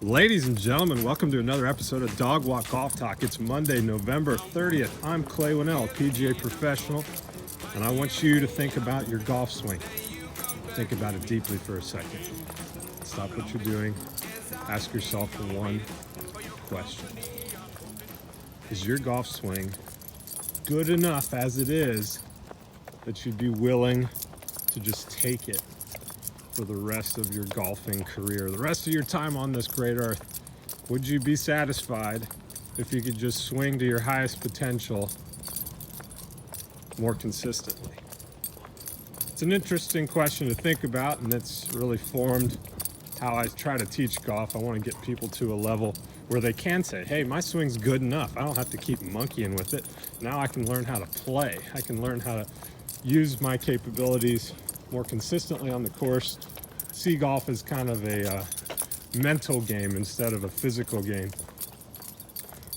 Ladies and gentlemen, welcome to another episode of Dog Walk Golf Talk. It's Monday, November 30th. I'm Clay Winnell, PGA professional, and I want you to think about your golf swing. Think about it deeply for a second. Stop what you're doing. Ask yourself one question. Is your golf swing good enough as it is that you'd be willing to just take it for the rest of your golfing career, the rest of your time on this great earth? Would you be satisfied if you could just swing to your highest potential more consistently? It's an interesting question to think about, and it's really formed how I try to teach golf. I want to get people to a level where they can say, hey, my swing's good enough. I don't have to keep monkeying with it. Now I can learn how to play. I can learn how to use my capabilities more consistently on the course. See golf as kind of a mental game instead of a physical game.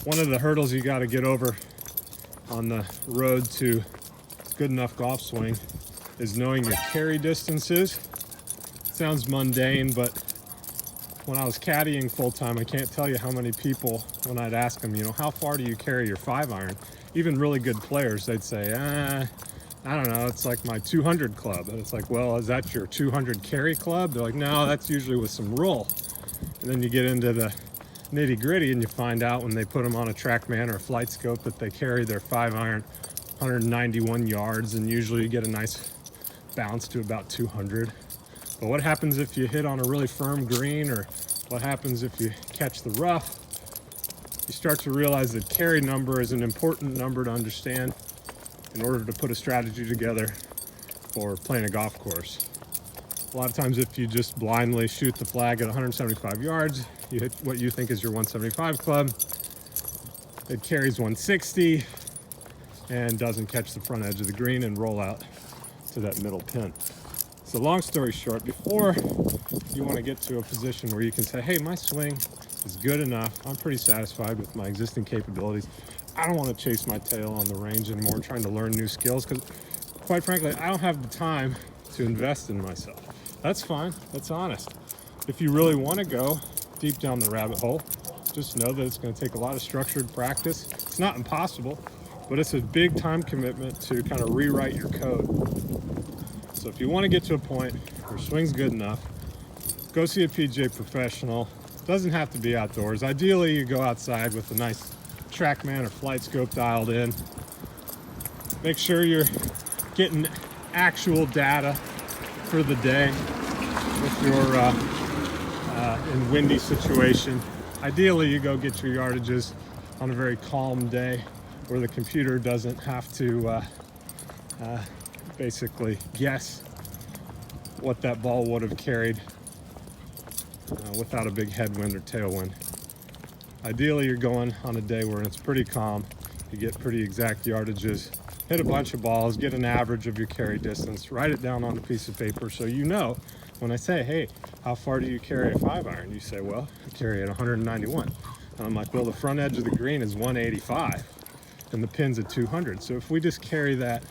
One of the hurdles you got to get over on the road to good enough golf swing is knowing your carry distances. Sounds mundane, but when I was caddying full time, I can't tell you how many people, when I'd ask them, how far do you carry your 5-iron? Even really good players, they'd say, I don't know, it's like my 200 club. And it's like, well, is that your 200 carry club? They're like, no, that's usually with some roll. And then you get into the nitty gritty and you find out when they put them on a TrackMan or a flight scope that they carry their 5-iron 191 yards, and usually you get a nice bounce to about 200. But what happens if you hit on a really firm green, or what happens if you catch the rough? You start to realize that carry number is an important number to understand in order to put a strategy together for playing a golf course. A lot of times if you just blindly shoot the flag at 175 yards, you hit what you think is your 175 club, it carries 160 and doesn't catch the front edge of the green and roll out to that middle pin. So long story short, before you want to get to a position where you can say, hey, my swing is good enough, I'm pretty satisfied with my existing capabilities, I don't want to chase my tail on the range anymore, trying to learn new skills, because quite frankly, I don't have the time to invest in myself. That's fine. That's honest. If you really want to go deep down the rabbit hole, just know that it's going to take a lot of structured practice. It's not impossible, but it's a big time commitment to kind of rewrite your code. So if you want to get to a point where your swing's good enough, go see a PGA professional. It doesn't have to be outdoors. Ideally, you go outside with a nice TrackMan or flight scope dialed in. Make sure you're getting actual data for the day if you're in windy situation. Ideally, you go get your yardages on a very calm day where the computer doesn't have to basically guess what that ball would have carried without a big headwind or tailwind. Ideally, you're going on a day where it's pretty calm, you get pretty exact yardages, hit a bunch of balls, get an average of your carry distance, write it down on a piece of paper so you know when I say, hey, how far do you carry a 5-iron? You say, well, I carry it 191. And I'm like, well, the front edge of the green is 185 and the pin's at 200. So if we just carry that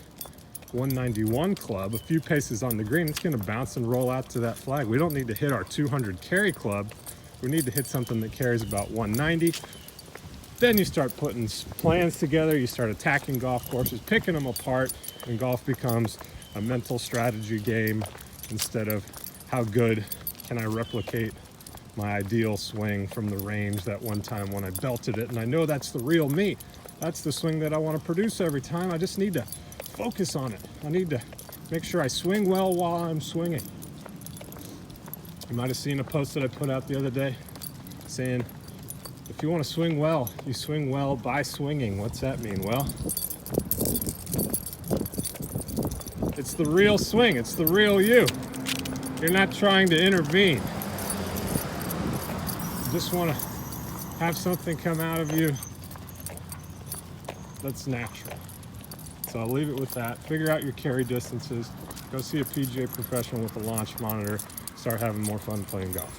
191 club a few paces on the green, it's going to bounce and roll out to that flag. We don't need to hit our 200 carry club. We need to hit something that carries about 190. Then you start putting plans together, you start attacking golf courses, picking them apart, and golf becomes a mental strategy game instead of how good can I replicate my ideal swing from the range that one time when I belted it. And I know that's the real me. That's the swing that I want to produce every time. I just need to focus on it. I need to make sure I swing well while I'm swinging. You might have seen a post that I put out the other day saying, if you want to swing well, you swing well by swinging. What's that mean? Well, it's the real swing. It's the real you. You're not trying to intervene. You just want to have something come out of you that's natural. So I'll leave it with that. Figure out your carry distances. Go see a PGA professional with a launch monitor. Start having more fun playing golf.